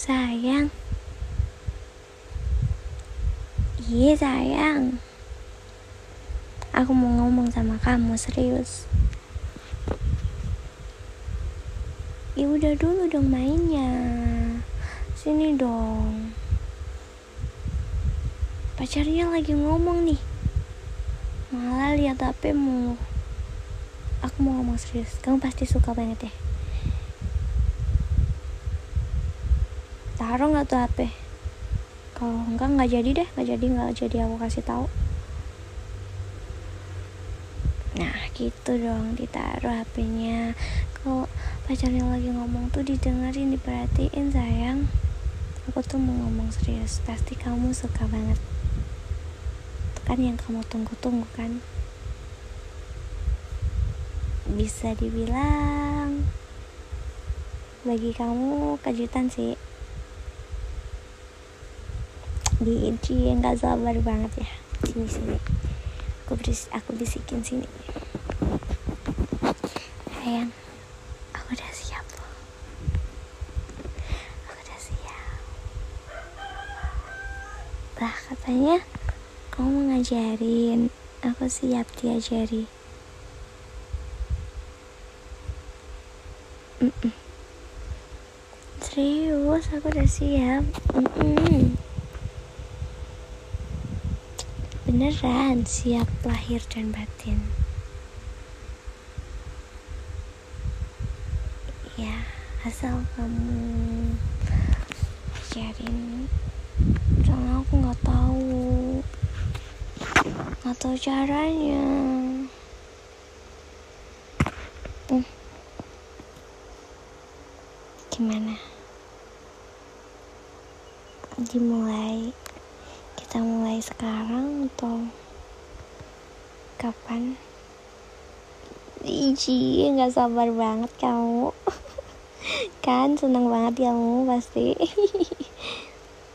Sayang. Iya sayang. Aku mau ngomong sama kamu serius. Ya udah dulu dong mainnya. Sini dong. Pacarnya lagi ngomong nih. Malah lihat HP mulu. Aku mau ngomong serius. Kamu pasti suka banget ya. Taruh nggak tuh HP? Kalau enggak nggak jadi deh, nggak jadi aku kasih tahu. Nah gitu dong, ditaruh HP-nya. Kalau pacarnya lagi ngomong tuh didengerin, diperhatiin sayang. Aku tuh mau ngomong serius, pasti kamu suka banget. Itu kan yang kamu tunggu-tunggu kan. Bisa dibilang bagi kamu kejutan sih. Nggak sabar banget ya. Sini aku bisikin sini. Sayang, aku udah siap loh. Aku udah siap. Lah katanya kamu mau ngajarin. Aku siap diajari. Serius, aku udah siap. Beneran siap lahir dan batin. Ya, asal kamu ajarin. Soalnya aku nggak tahu caranya. Gimana? Kita mulai sekarang atau kapan? Nggak sabar banget kamu. Kan seneng banget kamu pasti.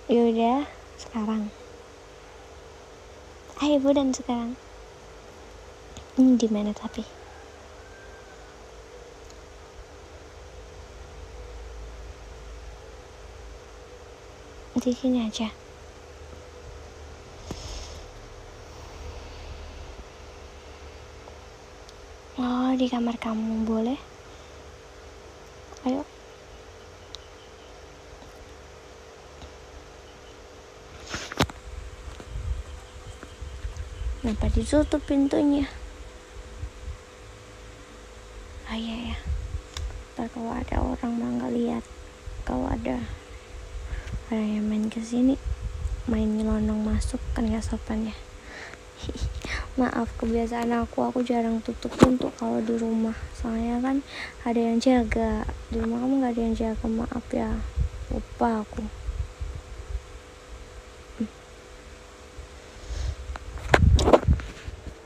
Yaudah sekarang. Ayo dan sekarang. Di mana tapi? Di sini aja. Oh, di kamar kamu boleh? Ayo. Kenapa ditutup pintunya? Ah iya ya. Ntar kalau ada orang mah nggak lihat. Kalau ada orang yang main kesini, main nyelonong masuk kan nggak sopan ya. Maaf, kebiasaan aku jarang tutup pintu kalau di rumah. Soalnya kan ada yang jaga. Di rumah kamu nggak ada yang jaga, maaf ya. Lupa aku.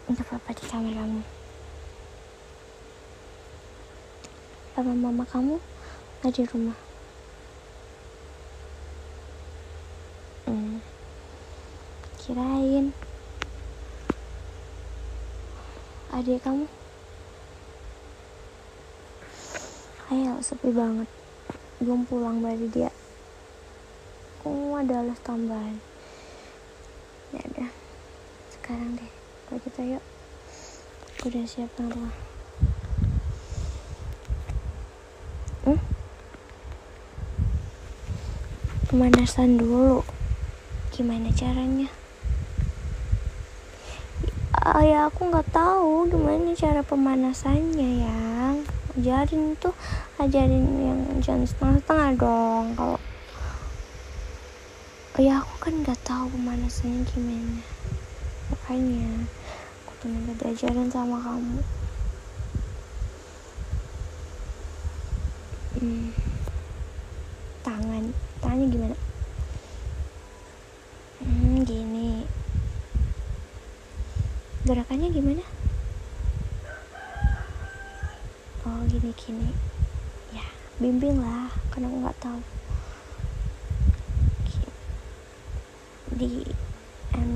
Untuk papa di kamar kamu. Papa mama kamu nggak di rumah. Kirain adik kamu. Ayo, sepi banget. Belum pulang berarti dia. Ada alas tambahan. Ya udah, sekarang deh. Kalau kita yuk. Udah siap apa? Pemanasan dulu. Gimana caranya? Ya aku nggak tahu gimana cara pemanasannya yang. Ajarin yang jangan setengah-setengah dong. Kalau ya aku kan nggak tahu pemanasannya gimana. Makanya aku tuh minta diajarin sama kamu. Tangannya gimana? Gini. Gerakannya gimana? Oh gini. Ya bimbing lah, karena aku nggak tahu.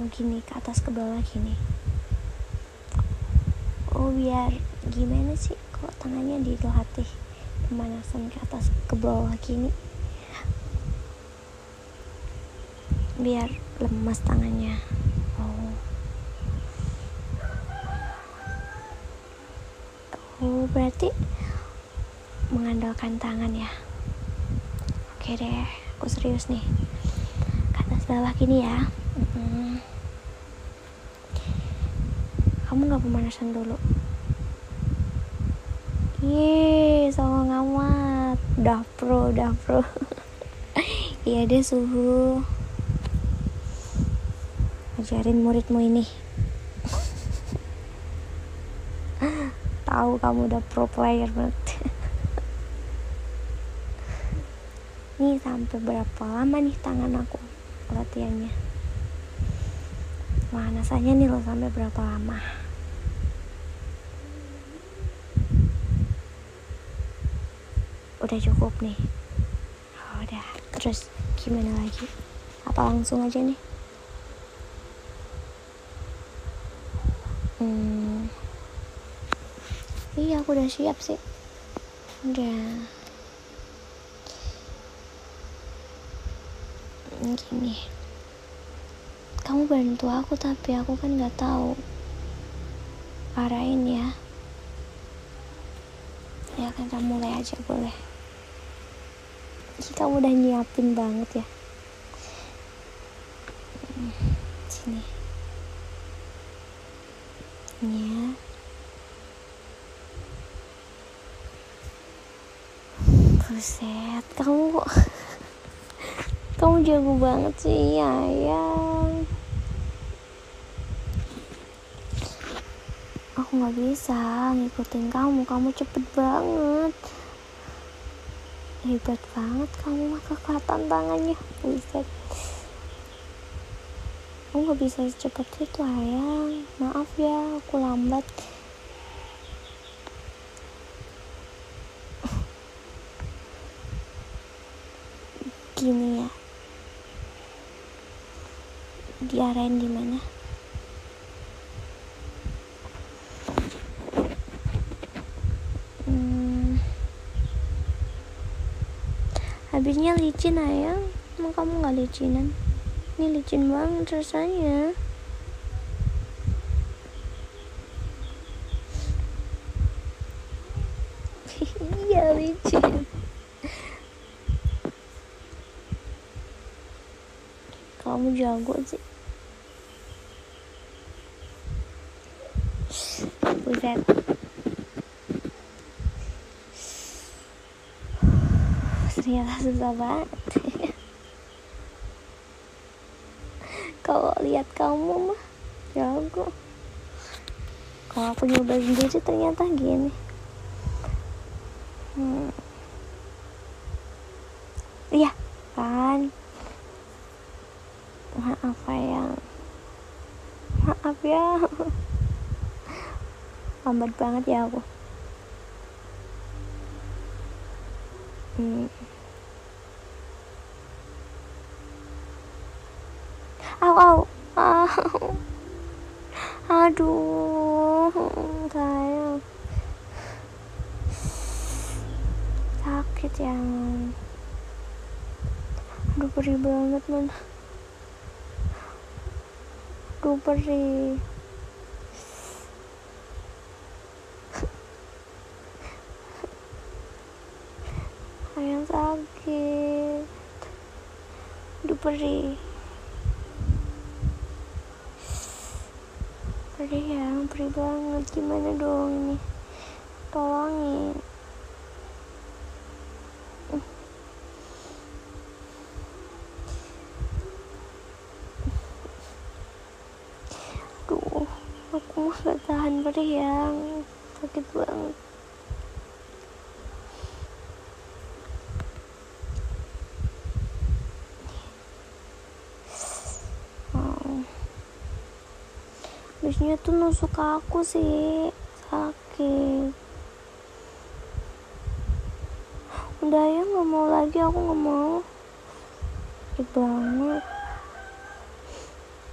Gini ke atas ke bawah gini. Oh biar gimana sih kalau tangannya dilatih pemanasan ke atas ke bawah gini. biar lemas tangannya. Oh berarti mengandalkan tangan ya. Oke deh, aku serius nih. Ke atas bawah gini ya. Kamu gak pemanasan dulu? Songong amat. Udah pro Iya deh suhu. Ajarin muridmu ini. Tahu kamu udah pro player banget. Nih sampai berapa lama nih tangan aku latihannya? Pemanasannya nih lo sampai berapa lama? Udah cukup nih. Udah. Terus gimana lagi? Apa langsung aja nih? Iya aku udah siap sih. Udah. Gini. Kamu bantu aku tapi aku kan nggak tahu. Arahin ya. Ya kan kamu mulai aja boleh. Kamu udah nyiapin banget ya. Sini. Ya. Buset, kamu jago banget sih, Ayang. Aku nggak bisa ngikutin kamu cepet banget. Hebat banget kamu mah, kekuatan tangannya. Buset. Aku nggak bisa secepat itu, Ayang. Maaf ya, aku lambat. Gini ya, diarahin gimana? Habisnya licin Ayang. Emang kamu gak licinan? Ini licin banget rasanya. Iya licin. Kamu jago sih. Buset. Ternyata susah banget. Kalau lihat kamu mah jago. Kalau aku nyoba sendiri ternyata gini. Iya kan. Maaf Ayang. Maaf ya. Lambat banget ya aku. Au. Aduh, sayang. Sakit ya. Aduh, perih banget, man. Aduh, perih. Ayang sakit. Aduh, perih. Perih ya, perih banget. Gimana dong ini? Tolongin. Aduh, aku mah gak tahan perih ya. Sakit banget. Habisnya tuh nusuk aku sih, sakit. Udah ya, nggak mau lagi, aku nggak mau. Sakit banget.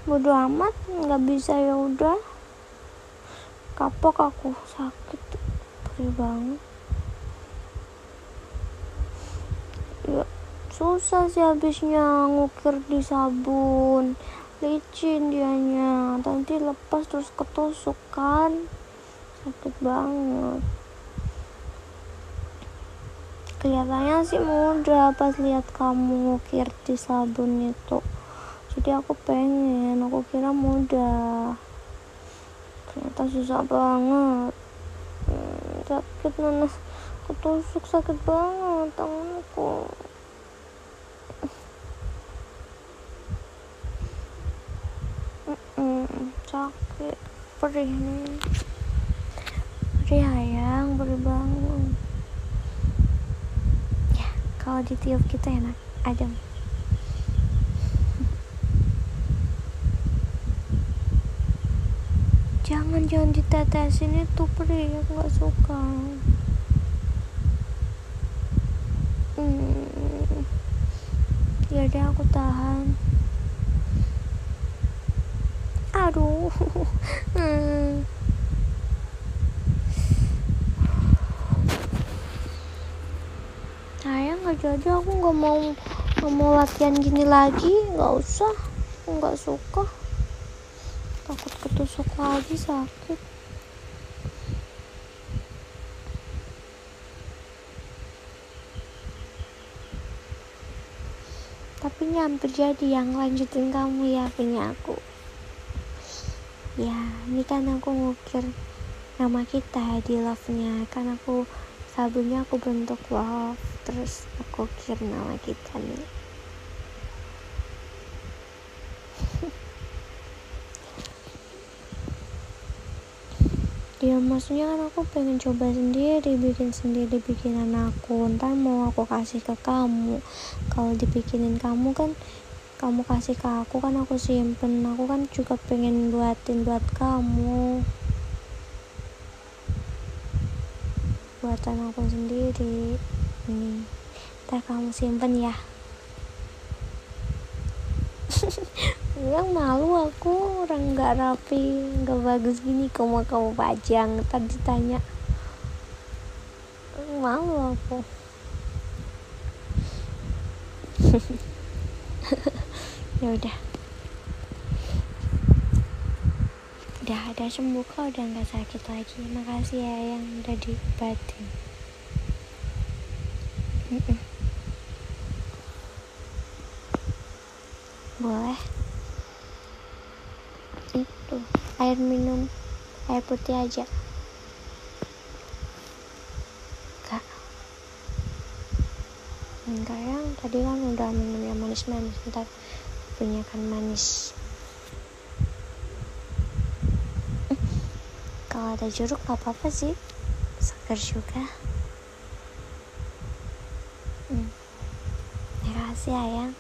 Bodo amat, nggak bisa ya udah. Kapok aku, sakit, perih banget. Ya susah sih habisnya ngukir di sabun, licin dianya, nanti lepas terus ketusuk kan, sakit banget. Kelihatannya sih mudah pas lihat kamu ngukir di sabun itu, jadi aku kira mudah, ternyata susah banget. Sakit Nana, ketusuk sakit banget tanganku. Sakit, perih nih, perih ayang, perih banget ya. Kalau ditiup gitu enak, adem. Jangan ditetesin, itu perih, aku gak suka. Ya udah, aku tahan. Aduh. Sayang, gak jadi, aku gak mau latihan gini lagi, gak usah, aku gak suka, takut ketusuk lagi, sakit. Tapi ini hampir jadi, yang lanjutin kamu ya, punya aku ya. Ini kan aku ngukir nama kita di love-nya, kan aku sabunnya aku bentuk love, terus aku ukir nama kita nih. Ya maksudnya kan aku pengen coba sendiri, bikinan aku, ntar mau aku kasih ke kamu. Kalau dibikinin kamu kan, kamu kasih ke aku kan, aku simpen. Aku kan juga pengen buatin buat kamu, buatan aku sendiri. Nih, ntar kamu simpen ya. Yang malu aku, orang gak rapi, gak bagus gini, kamu pajang, ntar ditanya, malu aku. Ya udah sembuh kok, udah nggak sakit lagi. Makasih ya yang udah diobatin. Boleh itu air minum, air putih aja. Enggak, yang tadi kan udah minum yang manis-manis, ntar punya kan manis. Kalau ada jeruk gak apa-apa sih, segar juga. Makasih ayang.